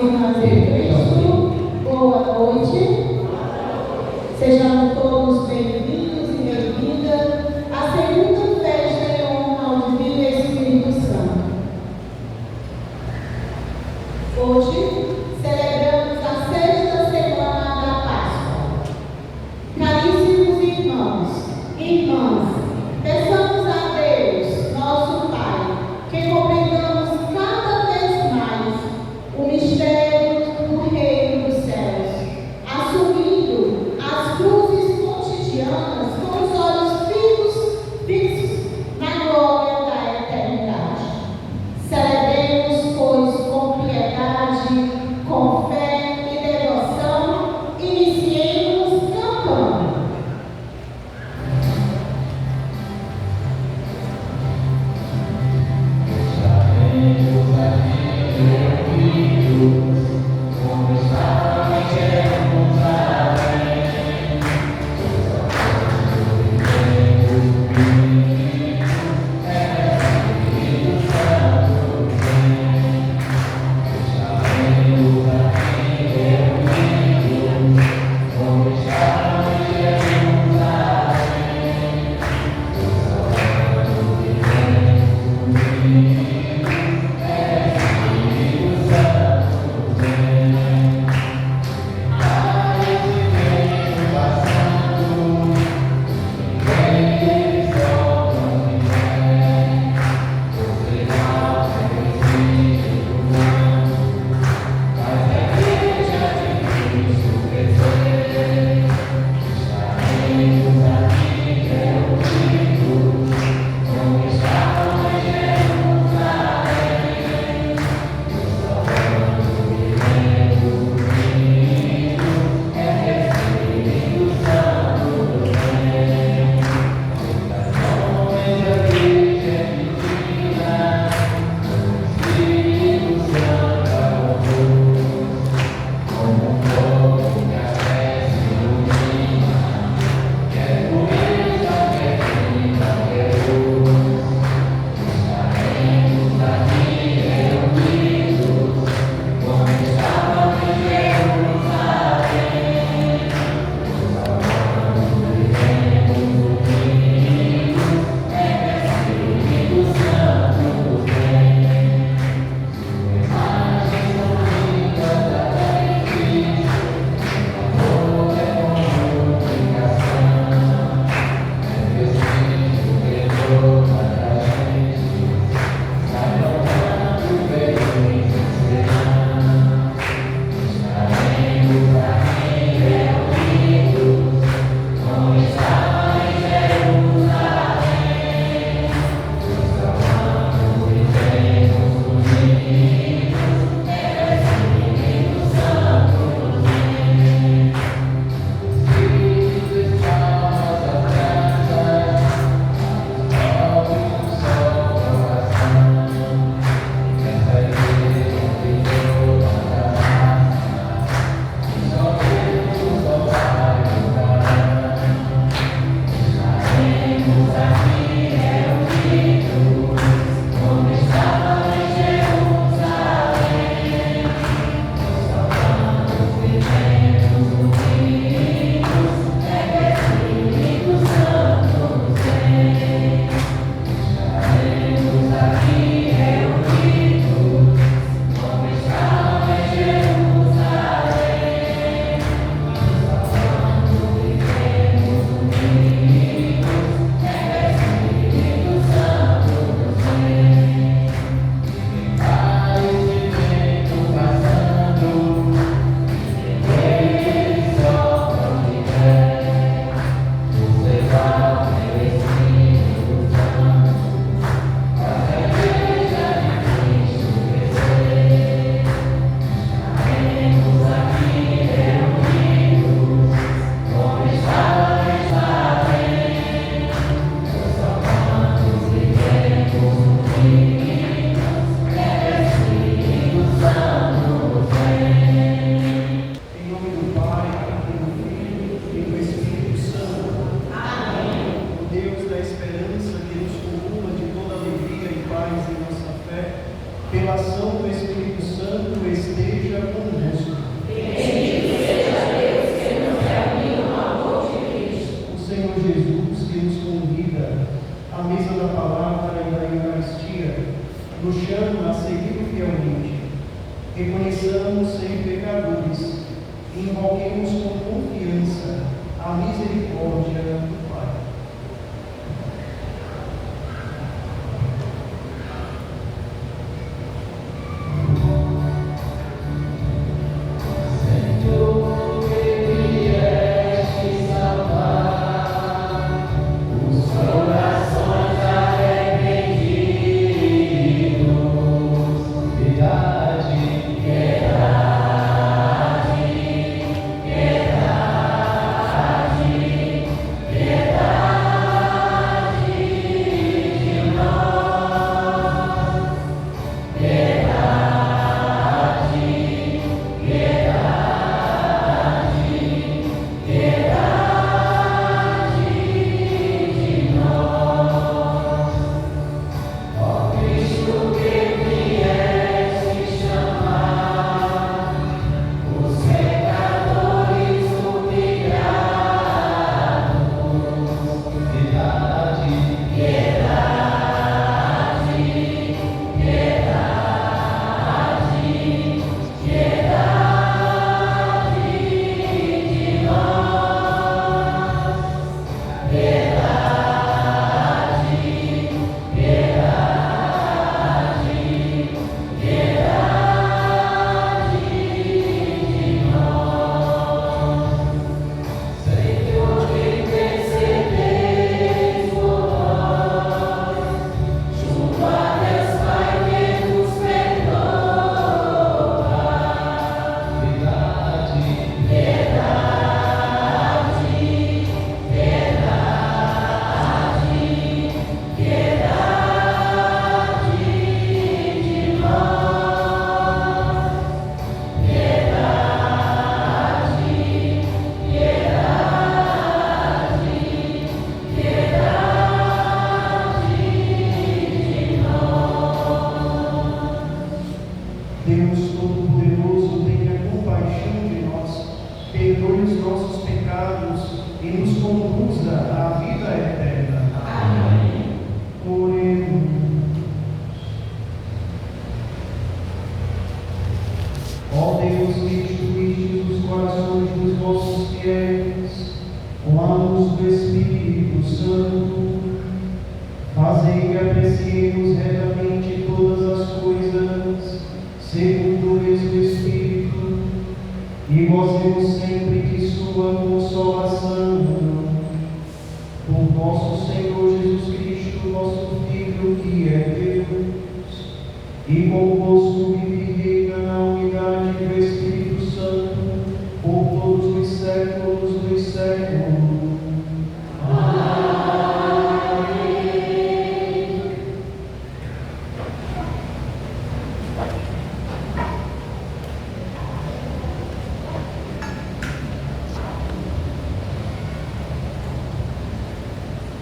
Irmãs em Cristo, boa noite. Sejam todos bem-vindos e bem-vindas à segunda festa em honra ao Divino Espírito Santo. Hoje celebramos a sexta semana da Páscoa. Caríssimos irmãos e irmãs, peçamos a Deus, nosso Pai, que compreendamos cada vez mais o mistério do Reino dos Céus, assumindo as cruzes cotidianas com os olhos fixos na glória da eternidade. Celebremos, pois, com piedade, com fé e devoção, iniciemos cantando. Thank you. Reconheçamos ser pecadores e invoquemos com confiança a misericórdia do Pai.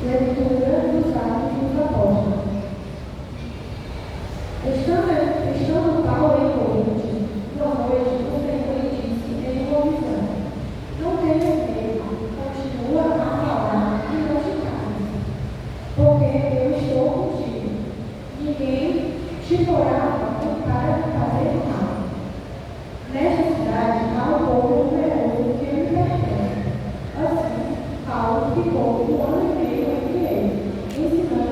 Leitura dos Atos dos Apóstolos. Estando Paulo em Corinto, uma noite o Senhor lhe disse em uma visão: não tenhas medo, continua a falar e não te cales, porque eu estou contigo. Ninguém te porá para fazer mal. Nesta cidade há um povo numeroso que me pertence. Assim, Paulo ficou um ano e meio entre eles, ensinando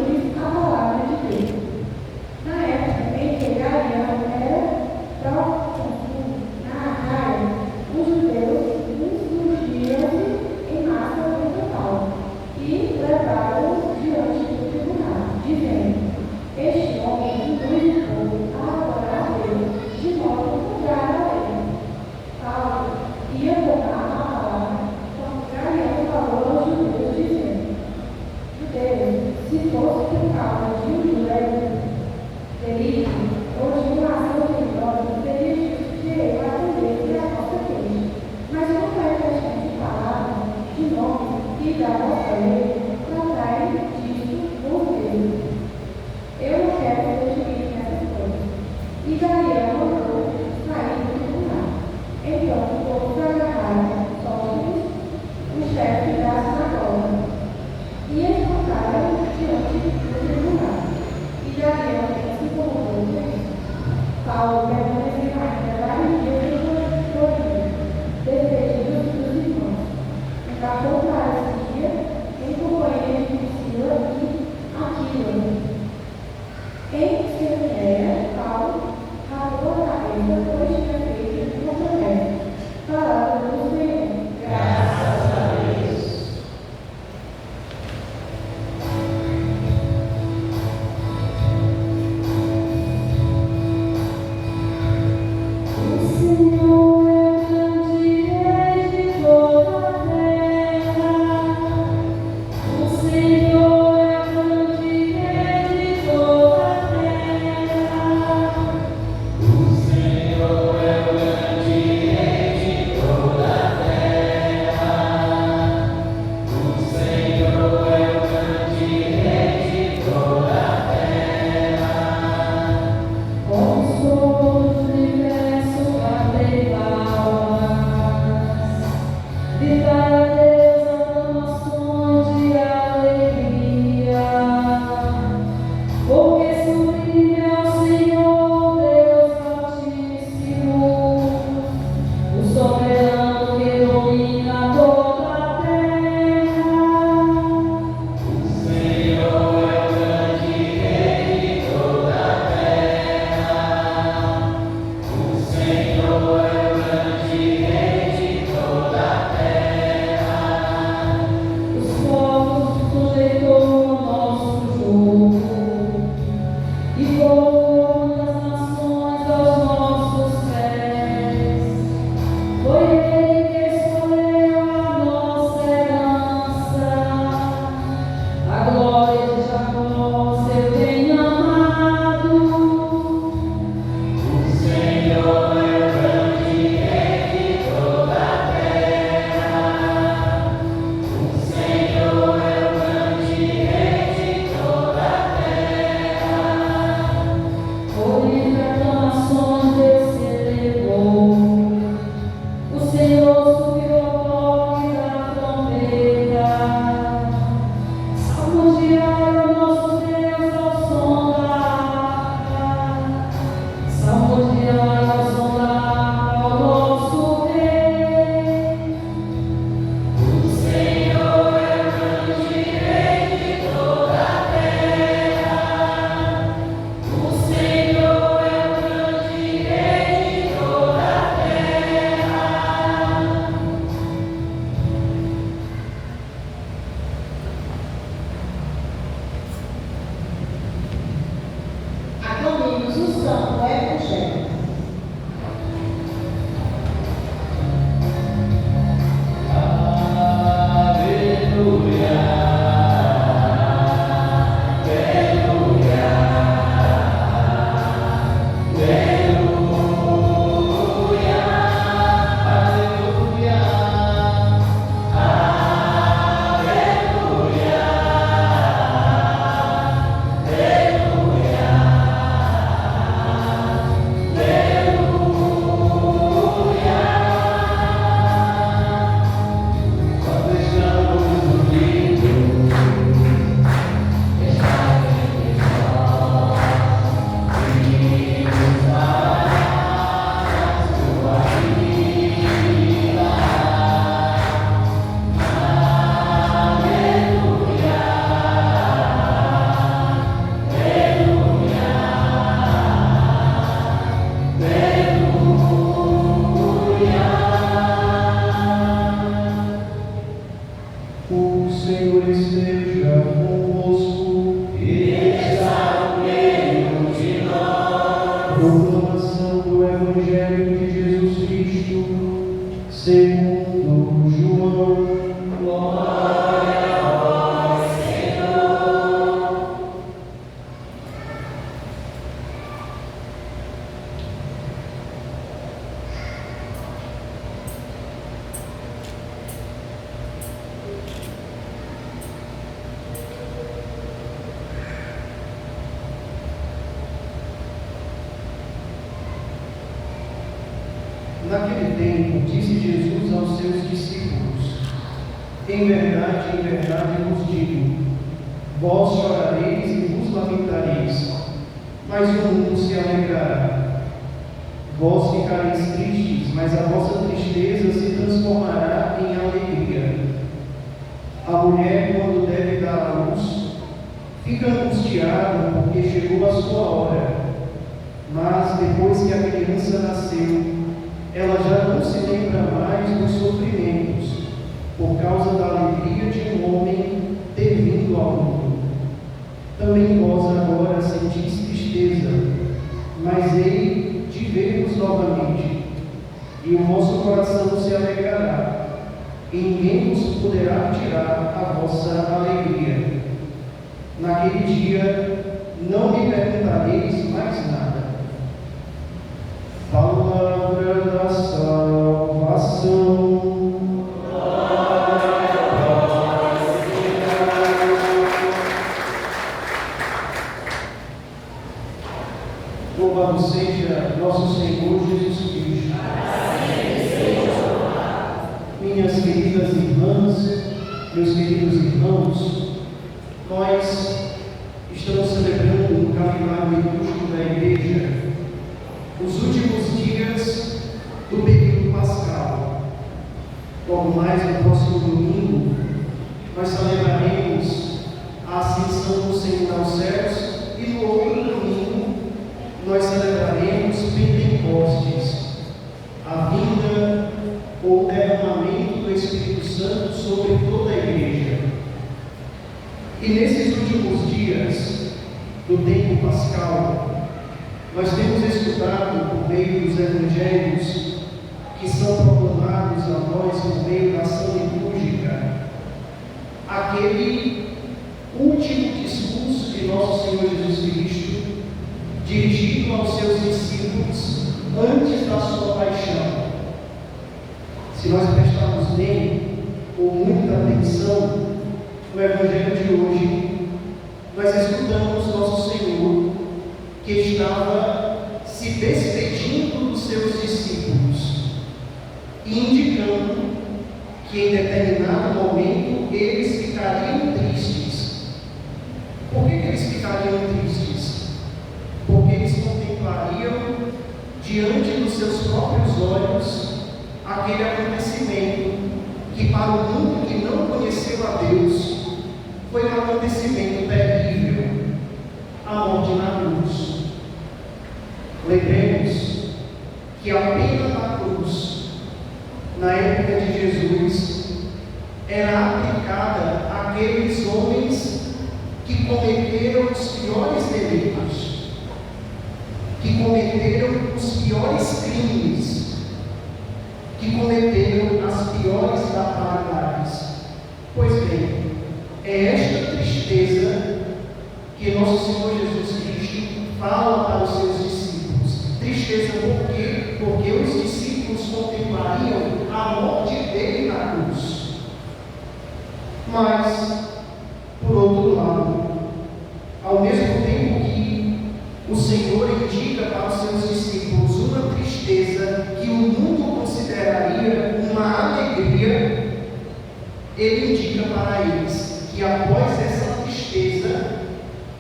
Naquele tempo, disse Jesus aos seus discípulos: em verdade vos digo, vós chorareis e vos lamentareis, mas o mundo se alegrará. Vós ficareis tristes, mas a vossa tristeza se transformará em alegria. A mulher, quando deve dar à luz, fica angustiada porque chegou a sua hora, mas depois que a criança nasceu, ela já não se lembra mais dos sofrimentos, por causa da alegria de um homem ter vindo ao mundo. Também vós agora sentis tristeza, mas hei de ver-vos novamente, e o vosso coração se alegrará, e ninguém vos poderá tirar a vossa alegria. Naquele dia não me perguntareis mais nada. Palavra da salvação. Louvado seja nosso Senhor Jesus Cristo. Minhas queridas irmãs, meus queridos irmãos, nós estamos celebrando no calendário litúrgico da Igreja os últimos dias do período pascal. Logo mais no próximo domingo, nós celebraremos a ascensão do Senhor aos céus e no outro domingo nós celebraremos Pentecostes, a vinda ou derramamento do Espírito Santo sobre toda a Igreja. E nesses últimos dias do tempo pascal, nós temos estudado por meio dos evangelhos que são proclamados a nós por meio da ação litúrgica, aquele último discurso de nosso Senhor Jesus Cristo, dirigido aos seus discípulos antes da sua paixão. Se nós prestarmos bem ou muita atenção no Evangelho de hoje, nós escutamos nosso Senhor que estava se despedindo dos seus discípulos e indicando que em determinado momento eles ficariam tristes. Por que eles ficariam tristes? Porque eles contemplariam diante dos seus próprios olhos aquele acontecimento que para o mundo que não conheceu a Deus foi um acontecimento terrível, a morte na cruz. Lembremos que a pena da cruz, na época de Jesus, era aplicada àqueles homens que cometeram os piores delitos, que cometeram os piores crimes, que cometeram as piores barbaridades. Pois bem, é esta tristeza que nosso Senhor Jesus Cristo fala para os seus discípulos. Tristeza por quê? Porque os discípulos contemplariam a morte dele na cruz. Mas, por outro lado, ao mesmo tempo que o Senhor indica para os seus discípulos uma tristeza que o mundo consideraria uma alegria, ele indica para eles que após essa tristeza,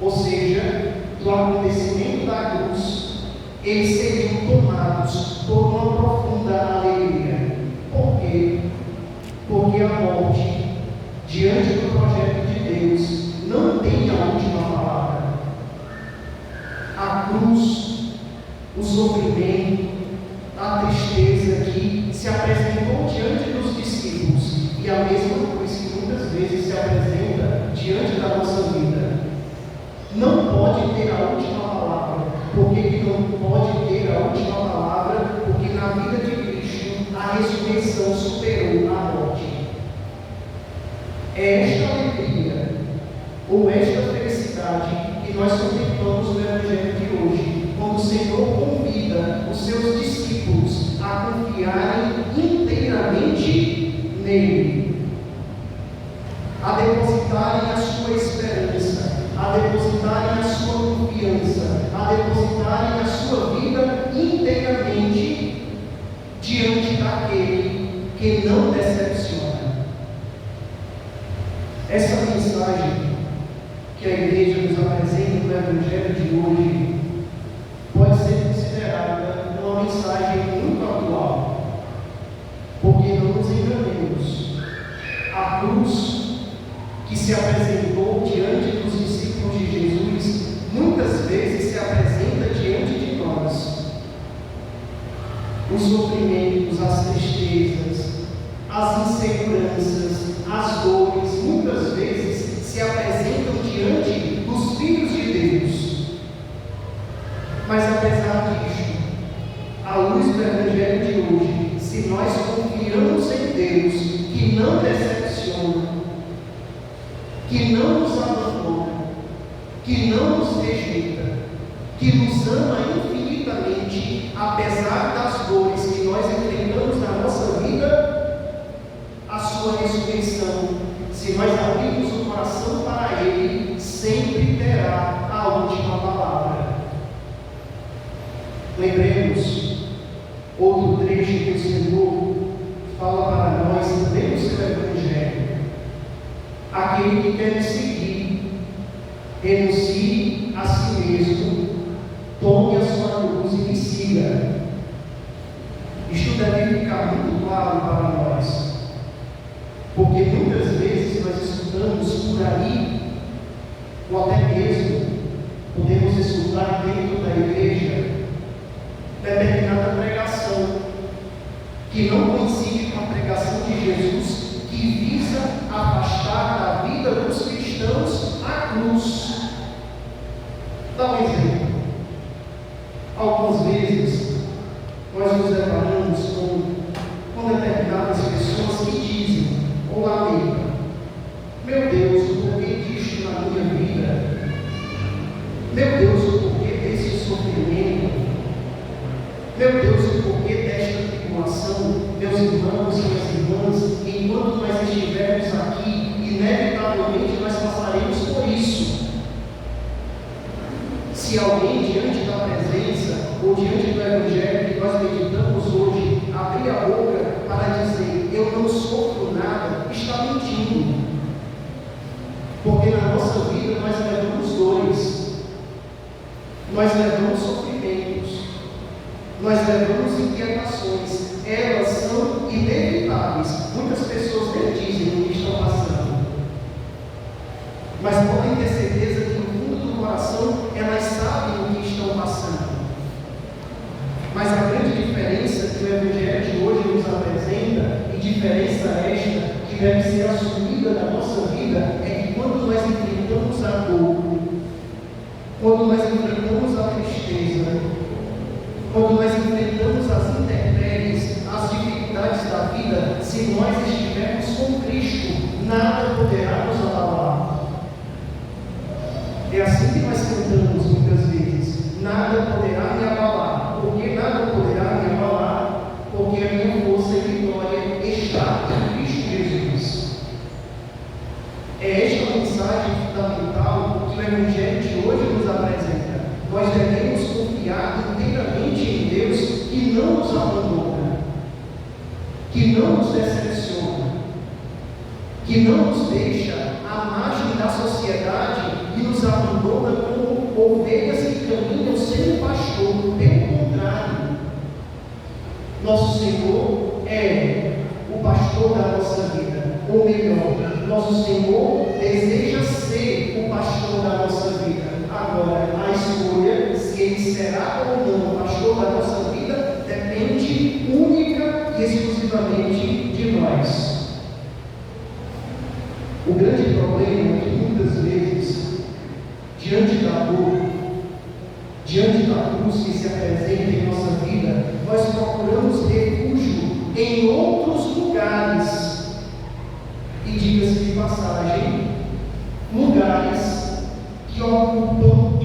ou seja, do acontecimento da cruz, eles seriam tomados por uma profunda alegria. Por quê? Porque a morte, diante do projeto de Deus, não tem a última palavra. A cruz, o sofrimento, a tristeza que se apresentou diante dos discípulos e a mesma coisa que muitas vezes se apresenta diante da nossa vida, não pode ter a última palavra. Por que não pode ter a última palavra? Porque na vida de Cristo a ressurreição superou a morte. É esta alegria ou esta felicidade que nós contemplamos no Evangelho de hoje, quando o Senhor convida os seus discípulos a confiarem inteiramente nele, a depositarem a sua esperança, a depositarem a sua confiança, a depositarem a sua vida inteiramente diante daquele que não decepciona. Essa mensagem que a Igreja nos apresenta no Evangelho de hoje pode ser considerada uma mensagem muito atual, porque não nos enganemos, a cruz que se apresentou diante dos discípulos de Jesus muitas vezes se apresenta diante de nós. Os sofrimentos, as tristezas, as inseguranças, as dores, muitas vezes se apresentam diante dos filhos de Deus. Mas apesar disso, à luz do Evangelho de hoje, se nós confiamos em Deus, que não decepciona, que não nos abandona, que não nos rejeita, que nos ama infinitamente, apesar das dores que nós enfrentamos na nossa vida, a sua ressurreição, se nós abrirmos o coração para Ele, sempre terá a última palavra. Lembremos, outro trecho que o Senhor fala para nós, também no seu Evangelho: aquele que quer me seguir, renuncie a si mesmo, tome a sua cruz e me siga. Isto deve ficar muito claro para nós, porque muitas vezes nós escutamos por aí, ou até mesmo podemos escutar dentro da igreja, determinada pregação que não coincide com a pregação de Jesus, que visa afastar da vida dos cristãos a cruz. Dá um exemplo. Algumas vezes nós nos deparamos com determinadas pessoas que dizem ou lamentam: meu Deus, o porquê disto na minha vida? Meu Deus, o porquê desse sofrimento? Meu Deus, o porquê desta tribulação? Meus irmãos e minhas irmãs, enquanto nós estivermos aqui, inevitavelmente nós passaremos por isso. Se alguém diante da presença ou diante do Evangelho que nós meditamos hoje abrir a boca para dizer eu não sofro nada, está mentindo. Porque na nossa vida nós levamos dores, nós levamos sofrimentos, nós levamos inquietações, elas são inevitáveis. Muitas pessoas nem dizem o que estão passando, mas podem ter certeza que no fundo do coração elas sabem o que estão passando. Mas a grande diferença que o Evangelho de hoje nos apresenta, e diferença esta que deve ser assumida na nossa vida, é que quando nós enfrentamos a dor, quando nós enfrentamos a tristeza, quando nós enfrentamos as intempéries, as dificuldades da vida, se nós estivermos com Cristo, nada poderá nos abalar. É assim que nós cantamos muitas vezes: nada poderá me abalar. Por que nada poderá me abalar? Porque a minha força e vitória está em Cristo Jesus. É esta mensagem fundamental que o Evangelho de hoje nos apresenta. Nós devemos confiar inteiramente em Deus, que não nos abandona, que não nos decepciona, que não nos deixa à margem da sociedade e nos abandona como ovelhas que caminham sem o pastor. Pelo contrário, nosso Senhor é o pastor da nossa vida, ou melhor, nosso Senhor deseja ser o pastor da nossa vida. Agora, a escolha, se Ele será ou não o pastor da nossa vida, depende única e exclusivamente de nós. O grande problema é que muitas vezes, diante da dor, diante da cruz que se apresenta em nossa vida, nós procuramos refúgio em outros lugares. E diga-se de passagem, lugares que ocupam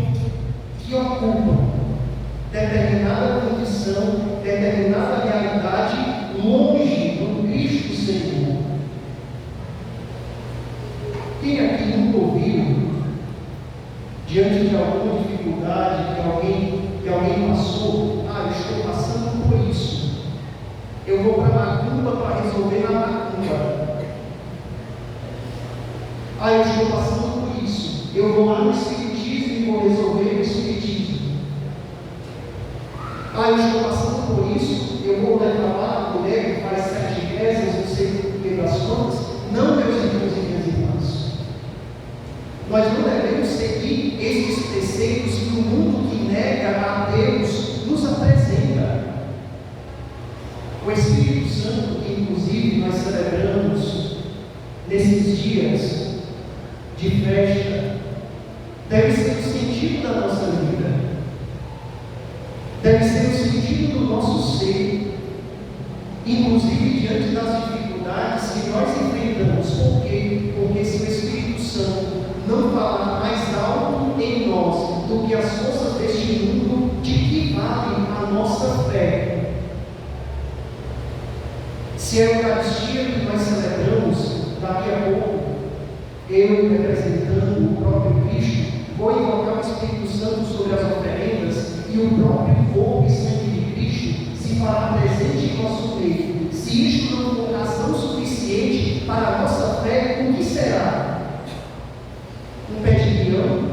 determinada condição, determinada realidade, longe do Cristo Senhor. Quem aqui nunca ouviu, diante de alguma dificuldade que alguém passou: eu estou passando por isso, eu vou para a macumba para resolver na macumba. Eu estou passando por isso, eu vou lá no espiritismo e vou resolver o espiritismo. Eu estou passando por isso, eu vou reclamar a mulher que faz 7 rezas, não sei o que das contas. Não, meus irmãos e minhas irmãs, nós não devemos seguir esses preceitos que o mundo que nega a Deus nos apresenta. O Espírito Santo, que inclusive nós celebramos nesses dias de festa, deve ser o sentido da nossa vida, deve ser o sentido do nosso ser. inclusive diante das dificuldades que nós enfrentamos. Por quê? Porque se o Espírito Santo não falar mais alto em nós do que as forças deste mundo, de que vale a nossa fé? Se a Eucaristia que nós celebramos, daqui a pouco, eu representando o próprio Cristo, vou invocar o Espírito Santo sobre as oferendas e o próprio corpo e sangue de Cristo se fará presente em nosso meio. Se isto não for razão suficiente para a nossa fé, o que será? Um pé de leão?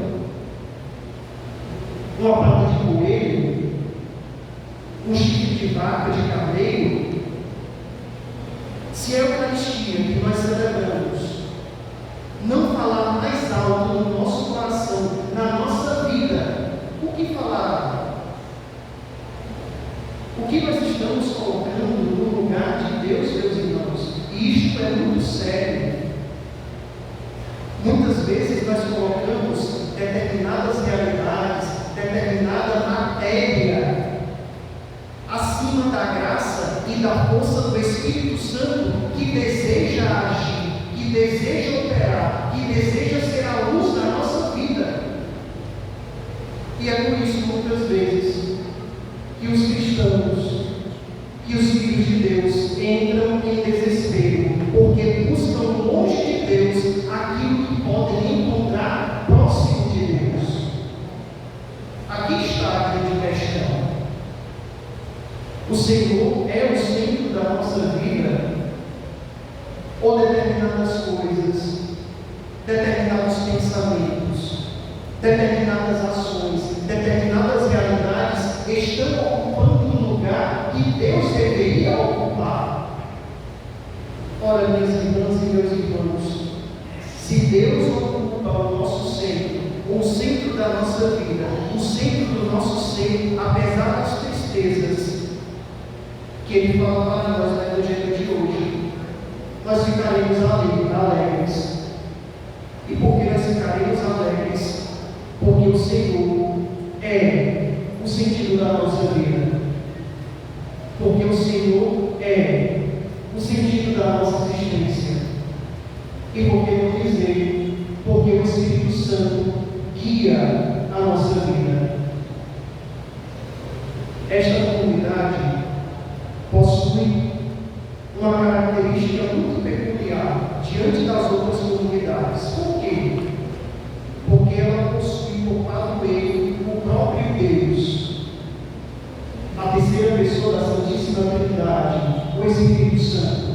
Uma pata de coelho? Um chifre de vaca, de carneiro? Se a Eucaristia que nós celebramos não falar mais alto no nosso coração, na nossa vida, o que falar? O que nós estamos colocando no lugar de Deus, meus irmãos? E isto é muito sério. Muitas vezes nós colocamos determinadas realidades, determinada matéria acima da graça e da força do Espírito Santo que deseja agir, que deseja operar, que deseja ser a luz da nossa vida. E é por isso, muitas vezes, que os cristãos, que os filhos de Deus entram em desespero, porque buscam longe de Deus aquilo que podem encontrar próximo de Deus. Aqui está a grande questão. O Senhor é o centro da nossa vida, ou determinadas coisas, determinados pensamentos, determinadas ações, determinadas realidades estão ocupando um lugar que Deus deveria ocupar? Ora, minhas irmãs e meus irmãos, se Deus ocupa o nosso centro, o centro da nossa vida, o centro do nosso ser, apesar das tristezas que Ele fala para nós no dia de hoje, nós ficaremos alegres. E por que nós ficaremos alegres? Porque o Senhor é o sentido da nossa vida. Porque o Senhor é o sentido da nossa existência. E por que não dizer? Porque o Espírito Santo guia a nossa vida. Esta comunidade possui uma característica muito peculiar diante das outras comunidades. Por quê? Porque ela possui por padroeiro o próprio Deus, a terceira pessoa da Santíssima Trindade, o Espírito Santo.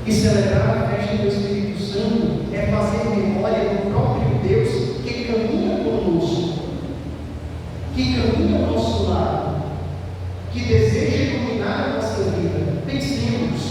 E celebrar a festa do Espírito Santo é fazer memória do próprio Deus que caminha conosco, que caminha ao nosso lado, que deseja iluminar a nossa vida. Pensemos,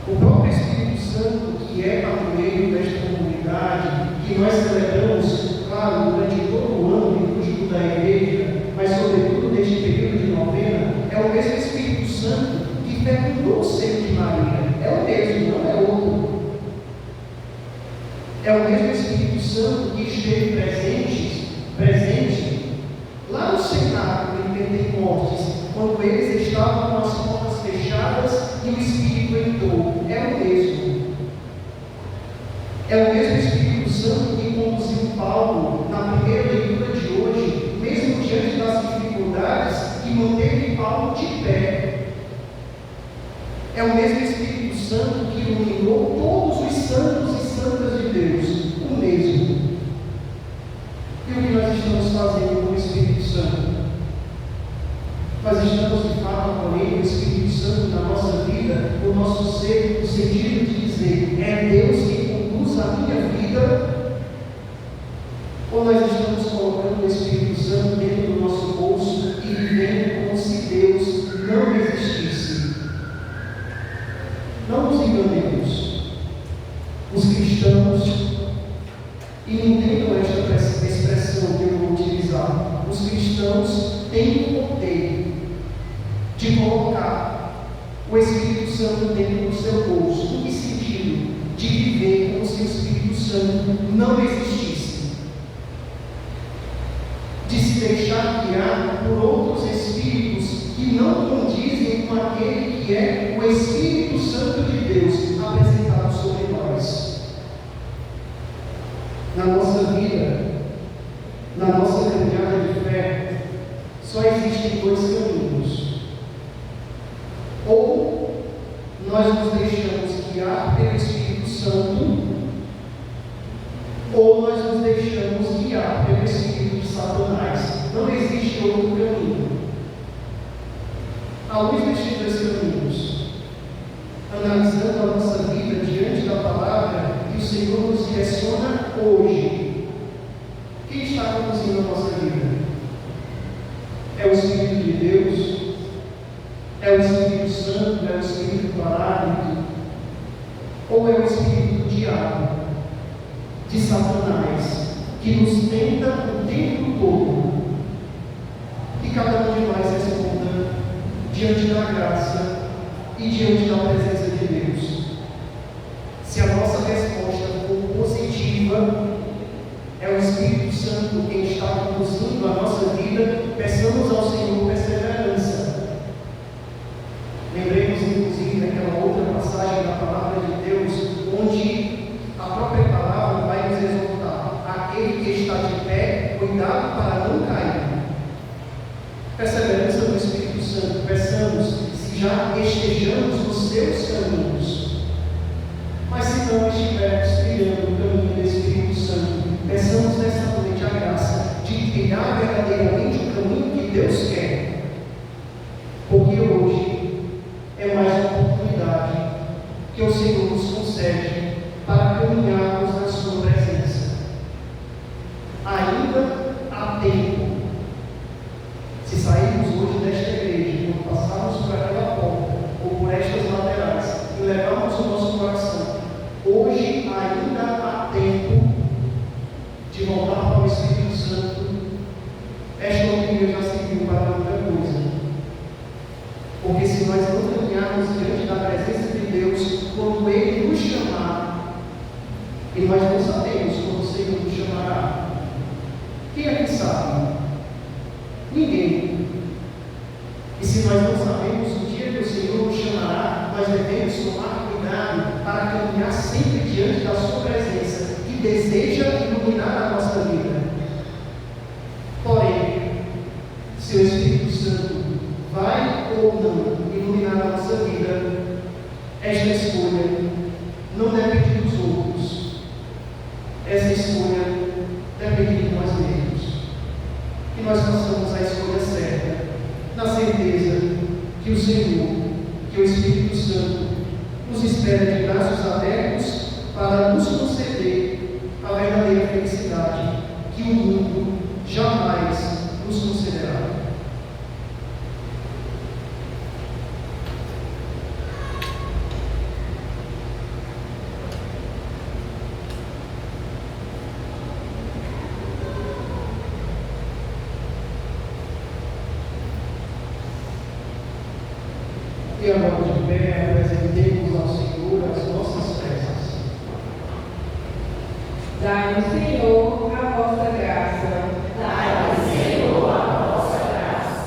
o próprio Espírito Santo, que é padroeiro desta comunidade, que nós celebramos, claro, durante todo o ano litúrgico da igreja, mas sobretudo neste período de novena, é o mesmo Espírito Santo que fecundou o seio de Maria. É o mesmo, não é outro. É o mesmo Espírito Santo que esteve presente lá no cenáculo em Pentecostes, quando eles estavam com as portas fechadas e o Espírito entrou. É o mesmo. É o mesmo Espírito Santo que conduziu Paulo na primeira leitura de hoje, mesmo diante das dificuldades, que manteve Paulo de pé. É o mesmo Espírito Santo que iluminou todos os santos e santas de Deus. O mesmo. E o que nós estamos fazendo com o Espírito Santo? Nós estamos de fato acolhendo o Espírito Santo na nossa vida, no nosso ser, no sentido de dizer, é Deus que conduz a minha vida? Ou nós estamos colocando o Espírito Santo dentro do nosso bolso e vivendo como se Deus não existisse? Não nos enganemos. Os cristãos, e entendam esta expressão que eu vou utilizar, os cristãos têm o poder de colocar o Espírito Santo dentro do seu bolso. No que sentido? De viver como se o Espírito Santo não existisse. De se deixar guiar por outros espíritos que não condizem com vida, na nossa caminhada de fé, só existem dois caminhos. Ou nós nos deixamos guiar pelo Espírito Santo, ou nós nos deixamos guiar pelo Espírito de Satanás. Não existe outro caminho. À luz destes dois caminhos, analisando a nossa vida diante da palavra que o Senhor nos direciona hoje, quem está conduzindo a nossa vida? É o Espírito de Deus? É o Espírito Santo? É o Espírito Paráclito? Ou é o Espírito do diabo, de Satanás, que nos tenta o tempo todo? E cada um de nós responda diante da graça e diante da presença de Deus. Se a nossa resposta for positiva, é o Espírito Santo quem está conduzindo a nossa vida, peçamos ao Senhor perseverança. Lembremos inclusive daquela outra passagem da palavra de Deus, onde a própria palavra vai nos exortar: aquele que está de pé, cuidado para não cair. Perseverança do Espírito Santo, peçamos, se já estejamos nos seus caminhos. Mas se não estivermos trilhando o caminho do Espírito Santo, peçamos nessa noite a graça de trilhar verdadeiramente o caminho que Deus quer. Porque hoje é mais uma oportunidade que o Senhor nos concede para caminharmos na sua presença. Ainda há tempo. Se sairmos hoje desta igreja, quando passarmos por aquela porta, ou por estas laterais, e levarmos o nosso coração, hoje ainda há tempo de voltar para o Espírito Santo. Esta opinião já serviu para outra coisa. Porque se nós não caminharmos diante da presença de Deus, quando Ele nos chamar, e nós não sabemos quando o Senhor nos chamará, quem é que sabe? Ninguém. E se nós não sabemos o dia que o Senhor nos chamará, nós devemos tomar cuidado para caminhar sempre diante da sua presença, que deseja iluminar a nossa vida. Porém, se o Espírito Santo vai ou não iluminar a nossa vida, esta escolha não depende dos outros. Essa escolha depende de nós mesmos. Que nós façamos a escolha certa, na certeza que o Senhor, que o Espírito Santo, nos espera de braços abertos para nos conceder a verdadeira felicidade que o mundo jamais nos concederá. E agora de pé, apresentemos ao Senhor as nossas preces. Dai-nos, Senhor, a vossa graça. Dai-nos, Senhor, a vossa graça.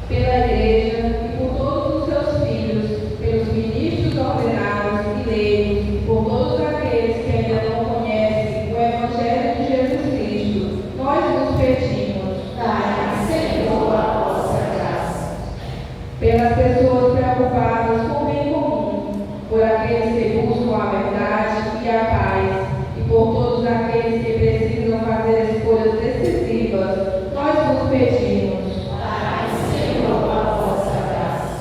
Pela Igreja e por todos os seus filhos, pelos ministros ordenados e leigos, por todos aqueles que ainda não conhecem o Evangelho de Jesus Cristo, nós vos pedimos. Dai-nos, Senhor, a vossa graça. Pelas pessoas preocupadas com o bem comum, por aqueles que buscam a verdade e a paz, e por todos aqueles que precisam fazer escolhas decisivas, nós vos pedimos. Dai-nos, Senhor, a vossa graça.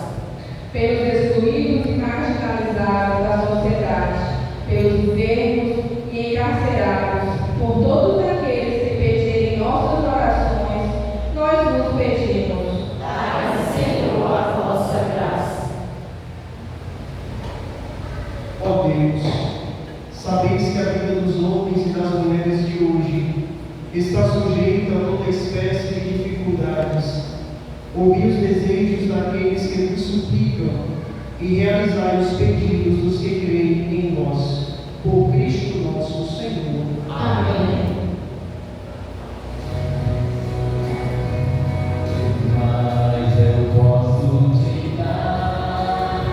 Pelos excluídos e marginalizados da sociedade, pelos enfermos e encarcerados, por todos aqueles que pedirem nossas orações, nós vos pedimos. Dai-nos, Senhor, a vossa graça. Ó Deus, sabeis que a vida dos homens e das mulheres de hoje está sujeita a toda espécie de dificuldades. Ouvi os desejos daqueles que vos suplicam e realizai os pedidos dos que creem em vós. Por Cristo nosso Senhor. Amém. Mas eu posso te dar,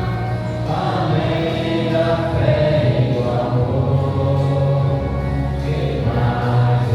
além da fé e do amor, que mais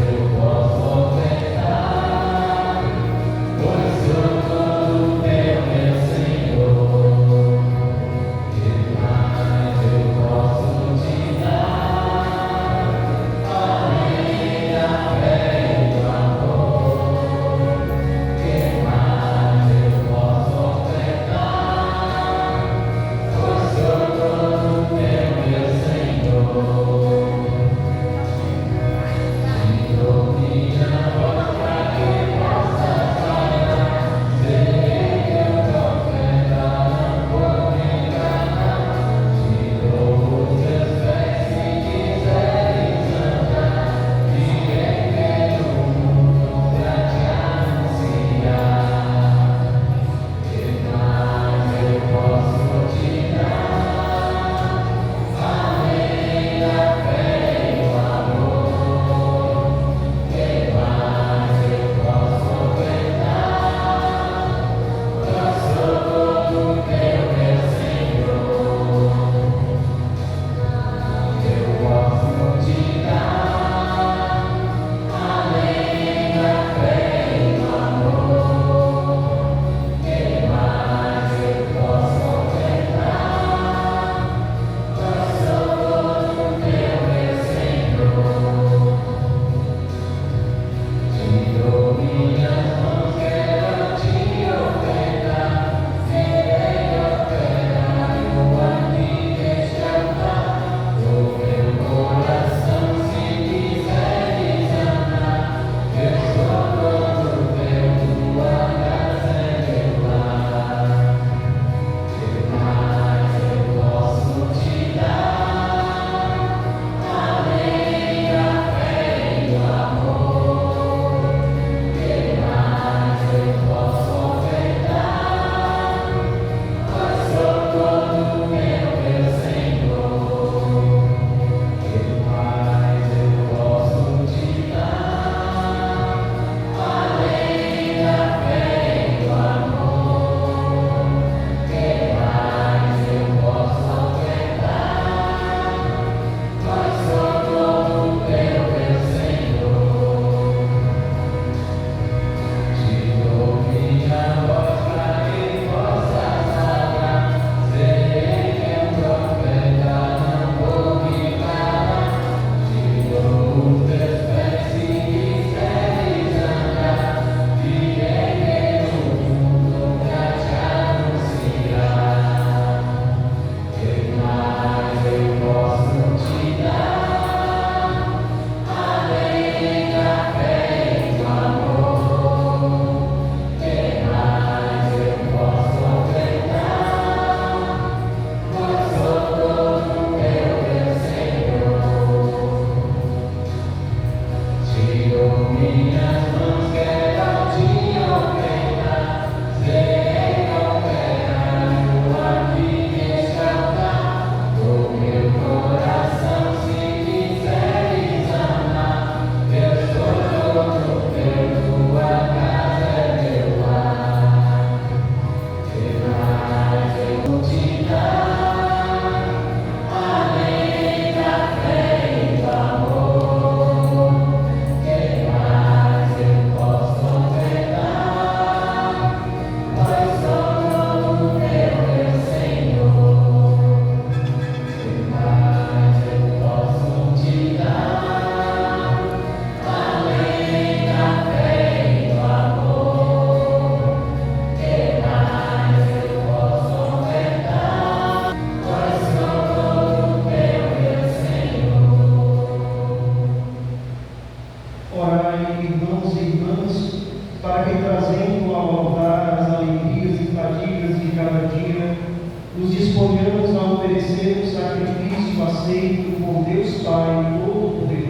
oferecer um sacrifício aceito por Deus Pai Todo-Poderoso.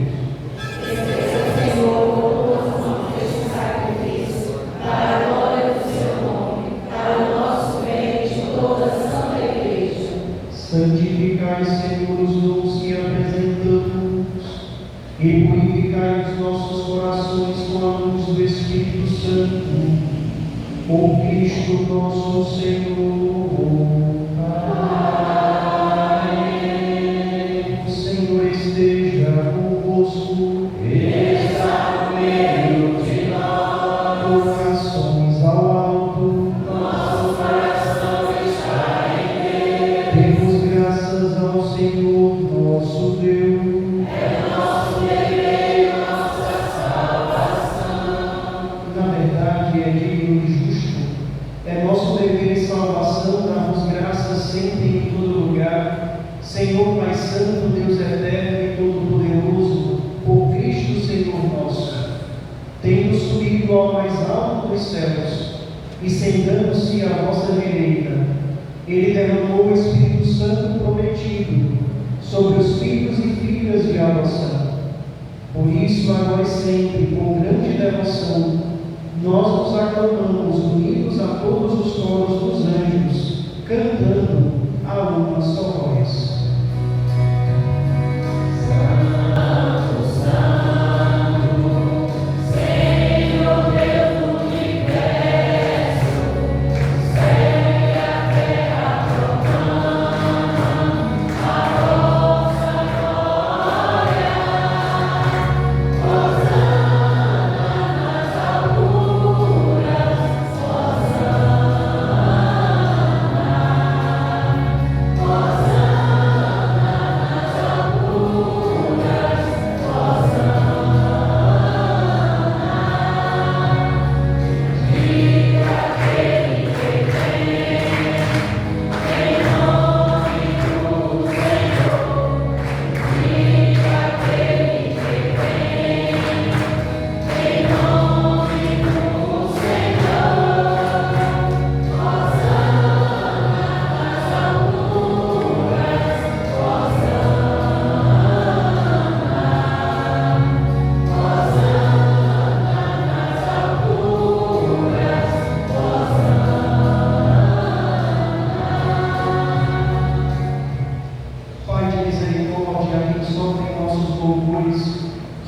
Santificai, Senhor, os dons que apresentamos e purificai os nossos corações com a luz do Espírito Santo, por Cristo nosso Senhor. Amém. O Senhor esteja convosco. Está no meio de nós. Corações ao alto. Nosso coração está em Deus. Demos graças ao Senhor nosso Deus. É nosso dever e nossa salvação. Na verdade, é digno e justo. É nosso dever e salvação darmos graças sempre e em todo lugar. Senhor Pai Santo, Deus eterno e todo-poderoso, por Cristo Senhor nosso. Tendo subido ao mais alto dos céus e sentando-se à vossa direita, Ele derramou o Espírito Santo prometido sobre os filhos e filhas de adoção. Por isso, agora e sempre, com grande devoção, nós nos aclamamos, unidos a todos os coros dos anjos, cantando a uma só voz.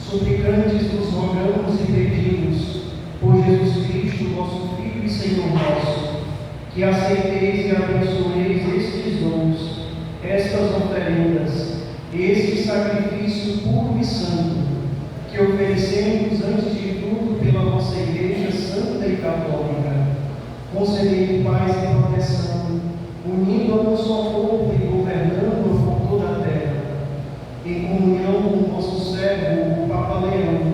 Suplicantes nos rogamos e pedimos, por Jesus Cristo, vosso Filho e Senhor nosso, que aceiteis e abençoeis estes dons, estas oferendas, este sacrifício puro e santo, que oferecemos antes de tudo pela vossa Igreja Santa e Católica. Concedei paz e proteção, unindo a um só povo e governando por toda a terra, em comunhão com o nosso servo, o Papa Leão,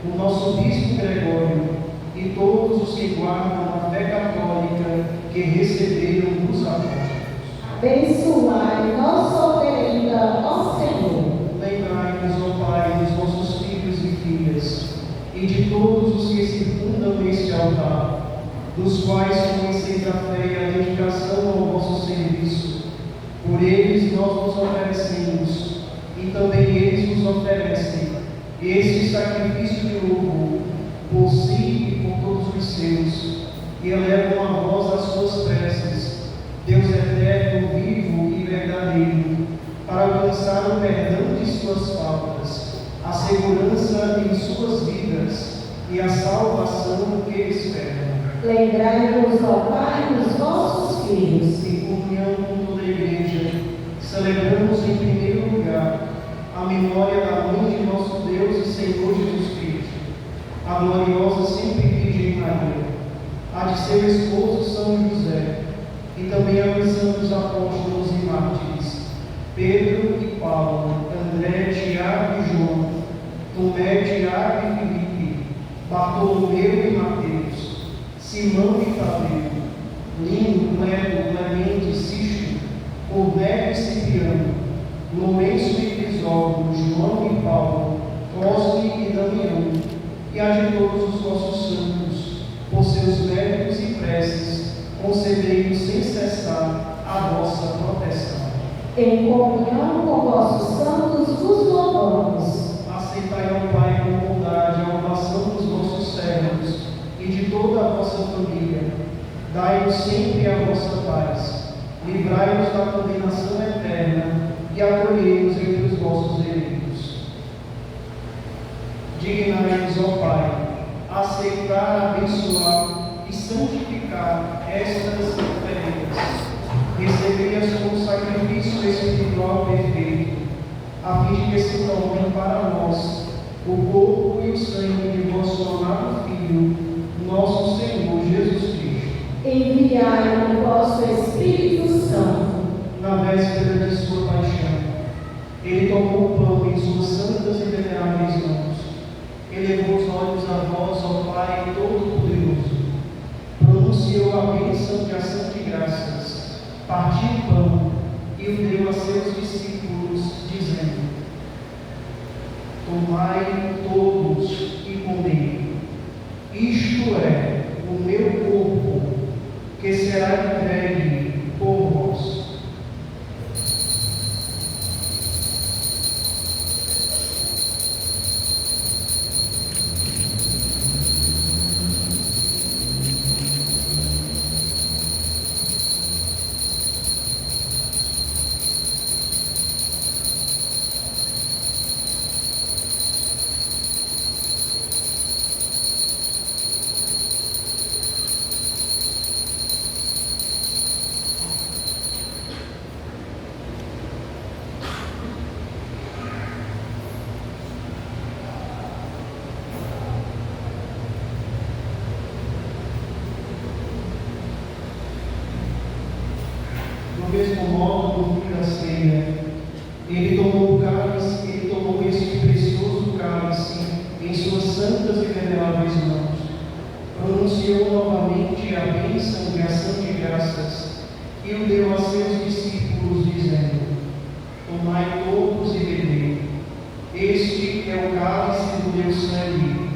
o nosso Bispo Gregório e todos os que guardam a fé católica que receberam dos apóstolos. Abençoai nossa oferenda, ó Senhor. Lembrai-nos, ó Pai, dos nossos filhos e filhas e de todos os que circundam este altar, dos quais conheceis a fé e a dedicação ao vosso serviço. Por eles nós nos oferecemos, e também eles nos oferecem este sacrifício de louvor, por si e por todos os seus, e elevam a vós as suas preces, Deus eterno, vivo e verdadeiro, para alcançar o perdão de suas faltas, a segurança em suas vidas e a salvação que esperam. Lembrai-vos, ó Pai, dos vossos filhos. Em comunhão com toda a Igreja, celebramos em primeiro lugar a memória da Mãe de nosso Deus e Senhor Jesus Cristo, a gloriosa sempre Virgem Maria, a de seu esposo São José, e também a missão dos apóstolos e mártires, Pedro e Paulo, André, Tiago e João, Tomé, Tiago e Filipe, Bartolomeu e Mateus, Simão e Tadeu, Lino, Cleto, Clemente, Cisto, Cornélio e Cipriano, Lourenço e Crisógono, João e Paulo, Cosme e Damião, e a de todos os vossos santos, por seus méritos e preces, concedei-nos sem cessar a vossa proteção. Em comunhão com vossos santos vos louvamos. Aceitai, ó Pai, com bondade a oração dos vossos servos e de toda a vossa família. Dai-nos sempre a vossa paz. Livrai-nos da condenação eterna e acolhei-nos entre os vossos eleitos. Dignai-nos, ó Pai, aceitar, abençoar e santificar estas oferendas. Recebei-as como sacrifício espiritual perfeito, a fim de que se tornem para nós o corpo e o sangue de vosso amado Filho, nosso Senhor Jesus Cristo. Enviai o vosso Espírito Santo. Na véspera de sua paixão, ele tomou o pão em suas santas e veneráveis mãos, elevou os olhos a vós, ó Pai Todo-Poderoso, pronunciou a bênção de ação de graças, partiu o pão e o deu a seus discípulos, dizendo: Tomai todos e comei, isto é o meu corpo, que será entregue por vós. Do mesmo modo, no fim da ceia, ele tomou o cálice, ele tomou este precioso cálice em suas santas e veneráveis mãos, pronunciou novamente a bênção de ação de graças e o deu a seus discípulos, dizendo: Tomai todos e bebei, este é o cálice do meu sangue,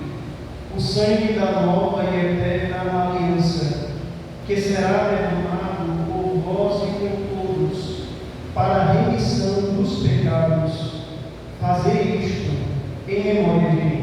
o sangue da nova e eterna aliança, que será derramado por vós e por todos, para a remissão dos pecados. Fazei isto em memória de mim.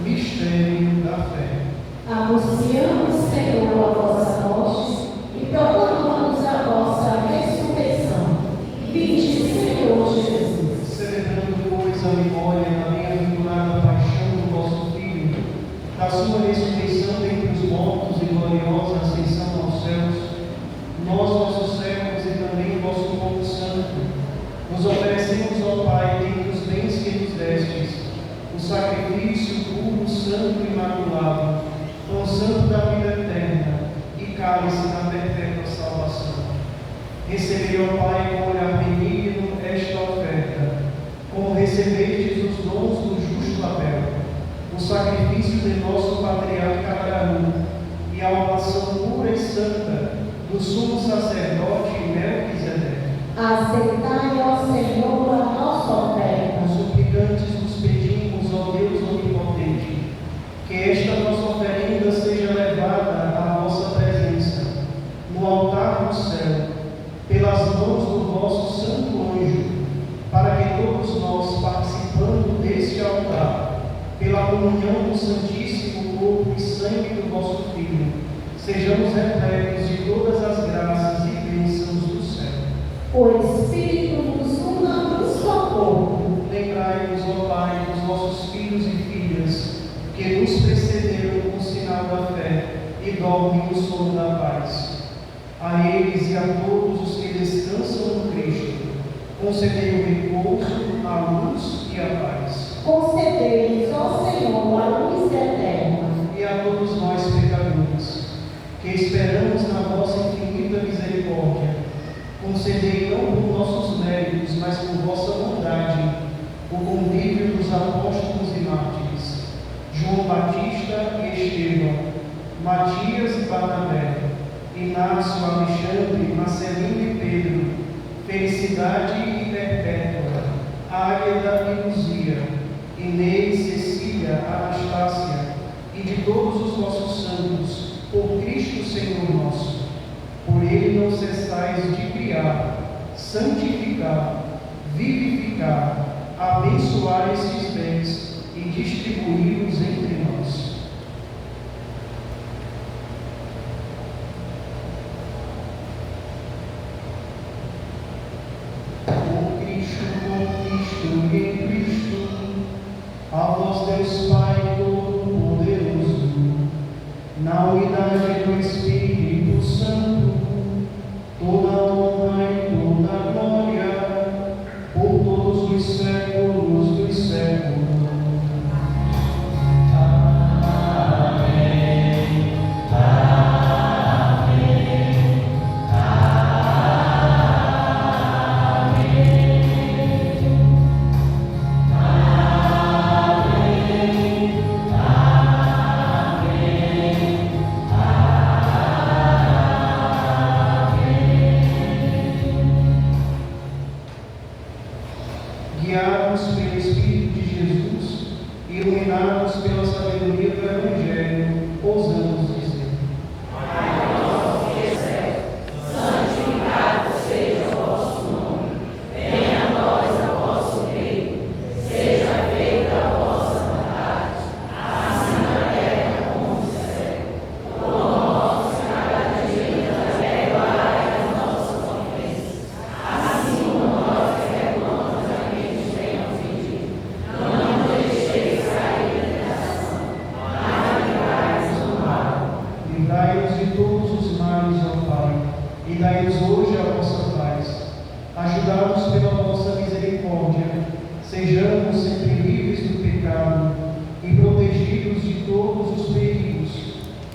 Mistério da fé. Anunciamos, Senhor, a vossa morte e proclamamos a vossa ressurreição. Vinde, Senhor Jesus. Celebrando, pois, a memória da bem-aventurada paixão do vosso Filho, da sua ressurreição dentre os mortos e gloriosa ascensão aos céus, nós, vossos servos e também vosso povo santo, nos oferecemos, ó Pai, dentre os bens que nos destes, o sacrifício puro, santo e imaculado, pão santo da vida eterna e cálice da perpétua salvação. Recebei, ó Pai, com olhar benigno esta oferta, como recebestes os dons do justo Abel, o sacrifício de nosso patriarca Abraão e a oração pura e santa do sumo sacerdote Melquisedeque. Aceitai, ó Senhor, a nossa oferta. Os suplicantes nos pedimos, ó Deus onipotente, que esta nossa oferenda seja levada à vossa presença, no altar do céu, pelas mãos do vosso santo anjo, para que todos nós, participando deste altar, pela comunhão do Santíssimo Corpo e Sangue do vosso Filho, sejamos repletos de todas as graças e bênçãos do céu. O Espírito nos una no só corpo. Lembrai-nos, ó Pai, dos vossos filhos e filhas, que nos precederam com o sinal da fé e dormem no sono da paz. A eles e a todos os que descansam no Cristo, concedei o repouso, a luz e a paz. Concedei-nos, ó Senhor, a luz eterna. E a todos nós, pecadores, que esperamos na vossa infinita misericórdia, concedei não por nossos méritos, mas por vossa bondade, o convívio dos apóstolos e mártires, João Batista e Estevão, Matias e Barnabé, Inácio, Alexandre, Marcelino e Pedro, Felicidade e Perpétua, Águeda e Luzia, Inês, Cecília, Anastácia, e de todos os vossos santos, por Cristo Senhor nosso. Por ele não cessais de criar, santificar, vivificar, abençoar esses bens e distribuí-los entre nós. Com Cristo e em Cristo, a vós Deus Pai Todo-Poderoso, na unidade do Espírito Santo, toda honra e toda glória, por todos os séculos dos séculos. Guiados pelo Espírito de Jesus, iluminados pela sabedoria do Evangelho, ousamos dizer: santificado seja o vosso nome, venha a nós o vosso reino, seja feita a vossa vontade, assim na terra como no céu. O nosso cada dia nos perdoai as nossas ofensas, assim como nós perdoamos a quem nos tem ofendido. Não nos deixeis cair em tentação, mas livrai-nos do mal. livrai-nos de todos os males, ó Pai, e dai-nos hoje a vossa paz. Ajudados pela vossa misericórdia, sejamos sempre livres do pecado e protegidos de todos os perigos,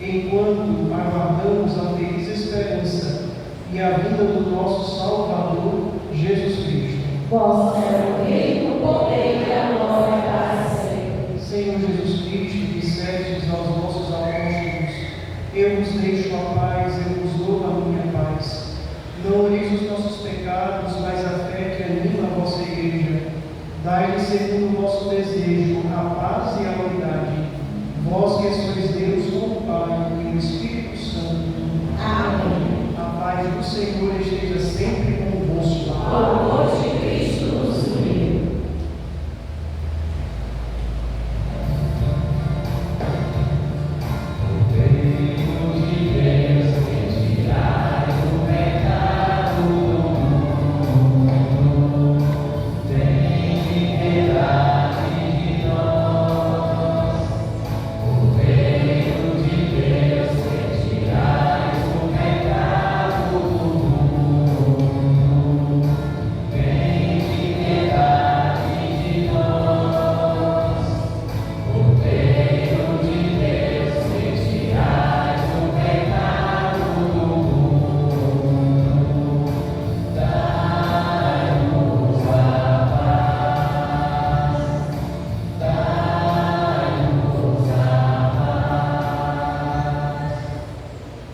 enquanto aguardamos a feliz esperança e a vinda do nosso Salvador, Jesus Cristo. Vosso É o reino, o poder e a glória para sempre. Senhor Jesus Cristo, dissestes aos vossos apóstolos: eu vos deixo a paz, eu vos dou a minha paz. Não olheis os nossos pecados, mas a fé que anima a vossa igreja. Dai-lhe segundo o vosso desejo a paz e a unidade. Vós que sois Deus com o Pai e o Espírito Santo. Amém. A paz do Senhor esteja sempre convosco. O amor de Cristo nos uniu.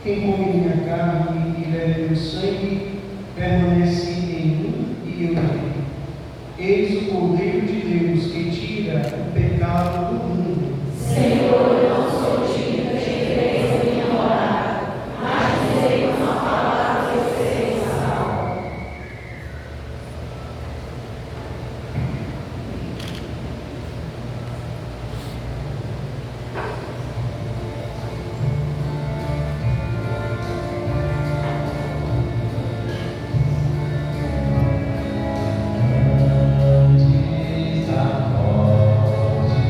Quem come minha carne e bebe meu sangue, permanece em mim e eu nele. Eis o Cordeiro de Deus que tira o pecado do mundo. Senhor, eu não sou digno de entrar em minha morada, mas dizei uma palavra que eu serei salvo. Antes da morte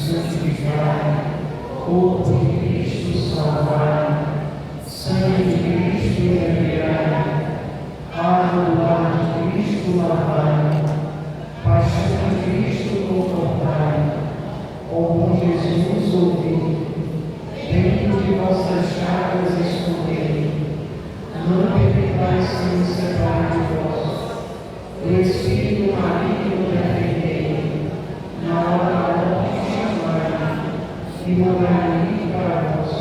santificai, corpo de Cristo salvai, sangue de Cristo enviai, água do lado de Cristo lavai, paixão de Cristo confortai, ó bom Jesus ouvi, dentro de vossas chagas escondei, não permitais que me separe de vós, o Espírito maligno defendei, na hora da morte chamai, e morarei para vós,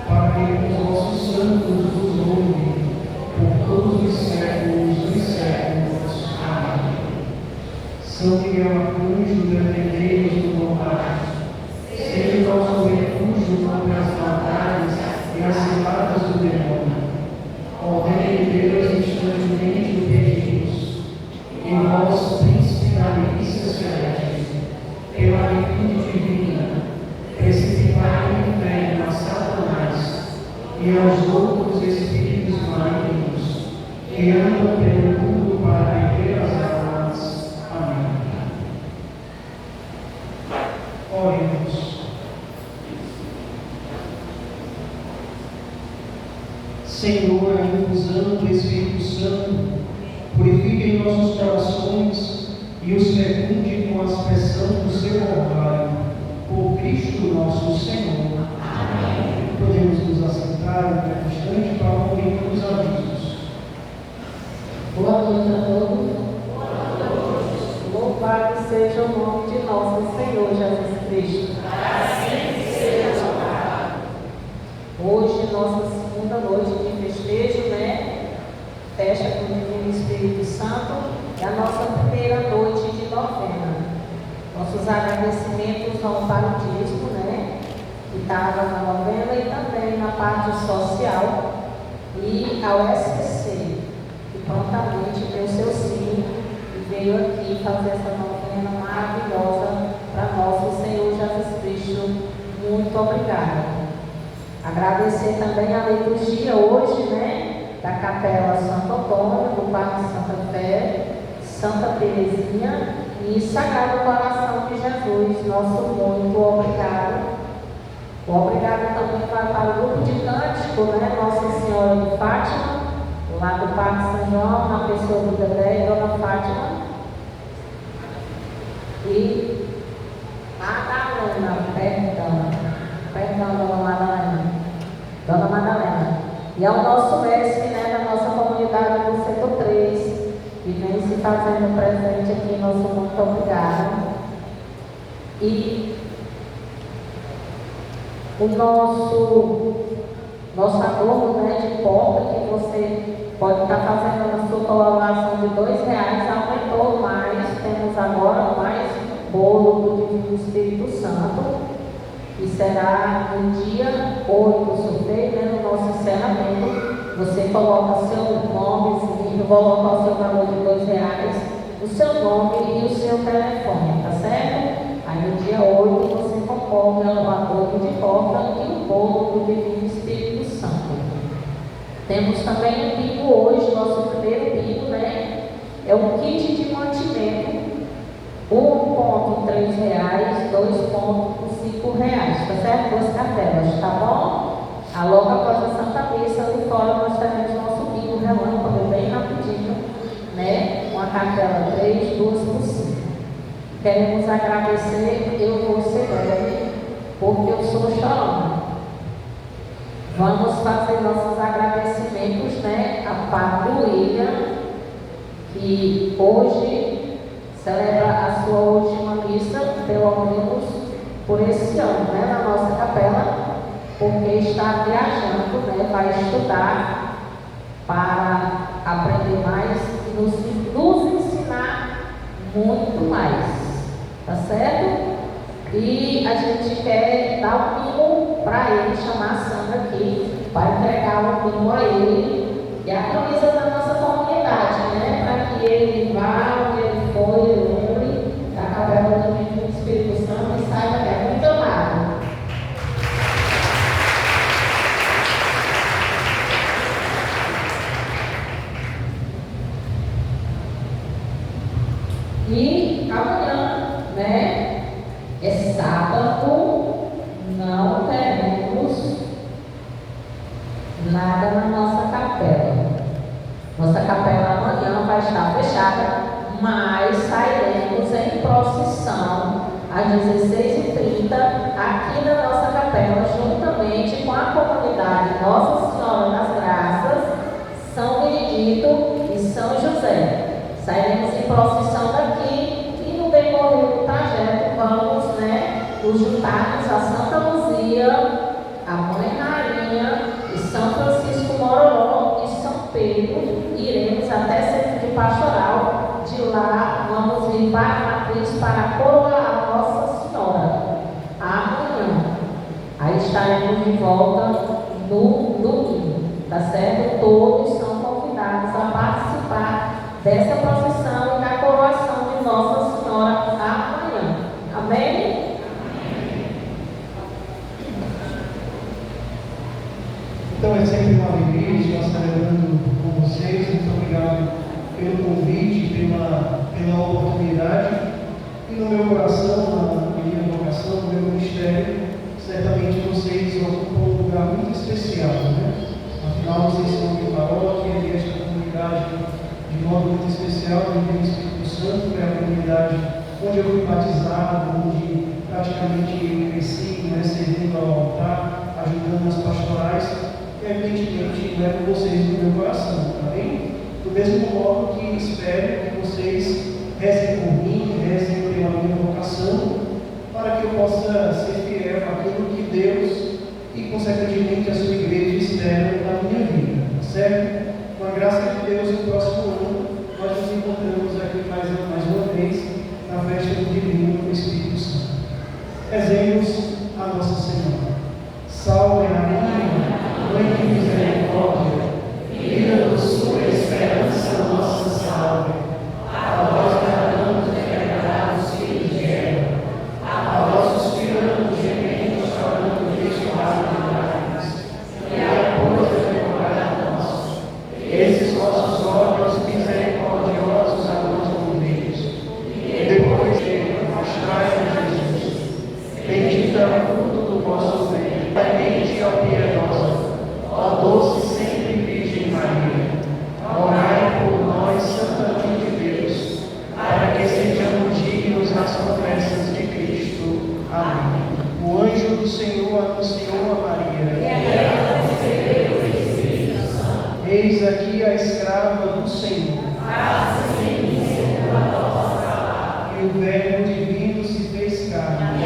para que os vossos santos vos louvem, por todos os séculos dos séculos. Amém. São Miguel Arcanjo, defendei-nos do combate, seja o nosso refúgio contra as batalhas e as ciladas do demônio. Ordem de Deus instantemente o pedimos, e vós, príncipe da milícia celeste, pela virtude divina, precipitai o inferno a Satanás e aos outros espíritos malignos que andam pelo mundo para perder as almas. Amém. Oremos. Senhor, a infusão do Espírito Santo, purifique nossos corações e os fecunde com a expressão do seu orvalho, por Cristo nosso Senhor. Amém. Podemos nos assentar um instante para ouvir os avisos. Boa noite a todos. Louvado seja o nome de nosso Senhor Jesus Cristo. Assim seja louvado. Hoje, nossa segunda noite de festejo, festa com o Divino Espírito Santo, é a nossa primeira noite de novena. Nossos agradecimentos vão para o dízimo, que estava na novena, e também na parte social, e ao SPC, que prontamente deu seu sim e veio aqui fazer essa novena maravilhosa para nosso Senhor Jesus Cristo. Muito obrigada. Agradecer também a liturgia hoje, da Capela Santo Antônio, do Parque Santa Fé, Santa Teresinha e Sagrado Coração de Jesus. Nosso muito obrigado. O obrigado também vai para o grupo de cântico, Nossa Senhora de Fátima, lá do Parque São João, na pessoa do Dedé e Dona Fátima. E Madalena, perdão, Dona Madalena. Dona Madalena. E ao nosso mestre, da nossa comunidade do setor 3, que vem se fazendo presente aqui, nosso muito obrigado. E o nosso acordo de porta, que você pode estar fazendo a sua colaboração de R$2, aumentou mais. Temos agora mais bolo do Divino Espírito Santo, que será no dia 8 do sorteio, no nosso encerramento. Você coloca seu nomezinho, coloca o seu valor de R$2, o seu nome e o seu telefone, tá certo? Aí no dia 8 você concorre ao acordo de porta e o bolo do Divino Espírito Santo. Temos também o bingo hoje, nosso primeiro bingo, é um kit de mantimento. 1 ponto R$3, 2 pontos R$5, tá certo? 2 cartelas, tá bom? Logo após a Santa Missa, ali fora nós teremos nosso bingo relâmpago, bem rapidinho, uma cartela 3, 2 por 5. Queremos agradecer, eu vou ser breve, porque eu sou chorona. Vamos fazer nossos agradecimentos, a Padre William, que hoje celebra a sua última missa, pelo menos por esse ano, na nossa capela, porque está viajando, vai estudar para aprender mais e nos ensinar muito mais, tá certo? E a gente quer dar um mimo para ele, chamar a Sandra aqui, para entregar um mimo a ele e a camisa da nossa comunidade, para que ele vá, onde ele for, ele lembre da capela do Divino Espírito Santo e saiba que é muito amado. E amanhã, é sábado, não teremos nada na nossa capela. Nossa capela amanhã vai estar fechada, mas sairemos em procissão às 16h30 aqui na nossa capela, juntamente com a comunidade Nossa Senhora das Graças, São Benedito e São José. Sairemos em procissão daqui e no decorrer do trajeto vamos, nos juntarmos a Santa Luzia, a Mãe Rainha e São Francisco Mororó e São Pedro. Iremos até Centro de Pastoral. De lá vamos ir para a matriz para coroar a Nossa Senhora amanhã. Aí estaremos de volta no domingo, tá certo? Todos são convidados a participar dessa procissão e da coroação de Nossa Senhora amanhã. Amém? Então é sempre uma alegria estar celebrando com vocês. Muito obrigado pelo convite, pela oportunidade. E no meu coração, na minha vocação, no meu ministério, certamente vocês ocupam um lugar muito especial, Afinal, vocês são de paróquia e esta comunidade, de modo muito especial, do Espírito Santo, é a comunidade onde eu fui batizado, onde praticamente eu cresci, servindo ao altar, ajudando nas pastorais. Evidentemente, levo vocês no meu coração, tá bem? Do mesmo modo que espero que vocês rezem por mim, rezem pela minha vocação, para que eu possa ser fiel àquilo que Deus e, consequentemente, a sua igreja esperam na minha vida, certo? Com a graça de Deus, no próximo ano, nós nos encontramos aqui mais uma vez na festa do Divino do Espírito Santo. Rezemos a Nossa Senhora. Salve Rainha, Mãe de misericórdia, vida, doçura e esperança, nossa salve. A vós bradamos degradados, filhos de Eva, a vós suspiramos, gemendo, chorando, neste vale de lágrimas. E a coisa demorada nossa, esses vossos olhos misericordiosos a nós volveis, e depois de mostrai-nos Jesus. Bendito é o fruto do vosso ventre, clemente, ó piedosa, ó doce sempre Virgem Maria, orai por nós, Santa Mãe de Deus, para que sejamos dignos das promessas de Cristo. Amém. O anjo do Senhor anunciou a Maria. Eis aqui a escrava do Senhor. E o Verbo divino se fez carne.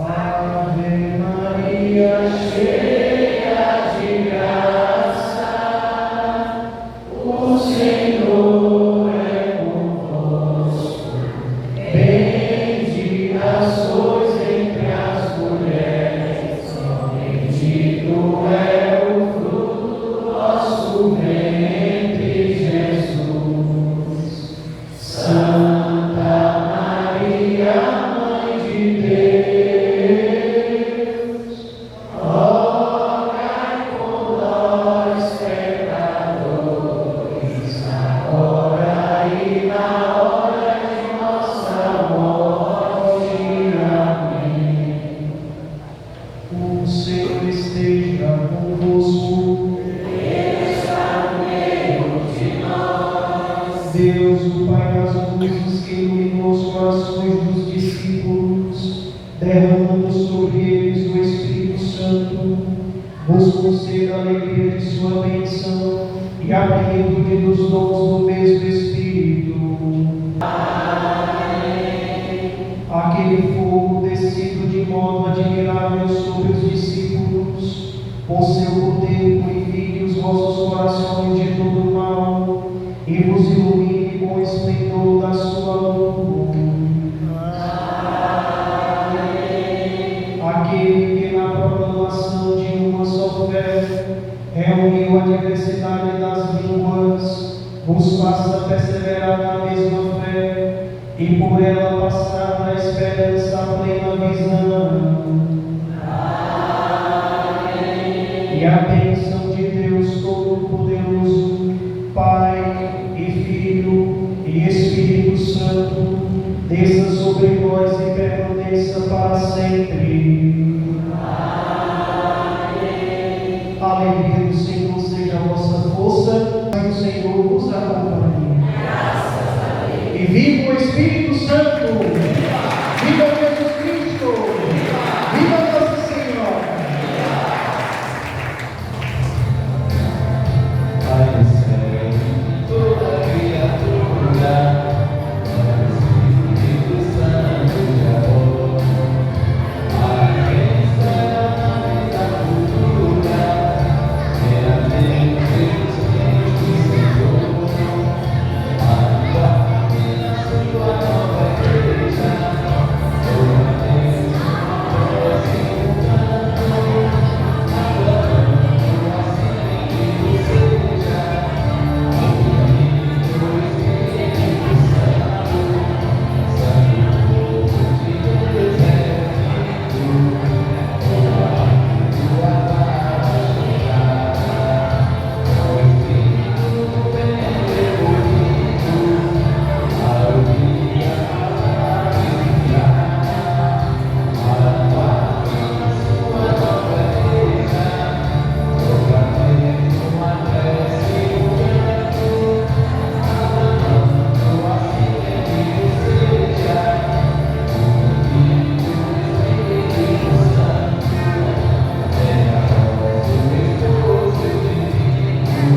Ave Maria, cheia de graça, o Senhor é convosco. Bendita sois entre as mulheres, bendito é o fruto do vosso ventre, Jesus. Santa Maria, Mãe de Deus, rogai por nós, pecadores, agora e na hora de nossa morte. Amém. O Senhor esteja convosco. Deus, o Pai das luzes, que iluminou os corações dos discípulos, derramando sobre eles o Espírito Santo, vos conceda a alegria de sua bênção e a plenitude dos dons do mesmo Espírito. Amém. Aquele fogo descido de modo admirável sobre os discípulos, por seu poder purifique os vossos corações de todo mal e vos ilumine com o esplendor da sua luz. Aquele que na proclamação de uma só fé reuniu a diversidade das línguas, vos faça perseverar na mesma fé e por ela passar na esperança a plena visão. E a bênção de Deus Todo-Poderoso, Pai e Filho e Espírito Santo, desça sobre nós vós e permaneça para sempre. Amém. Alegria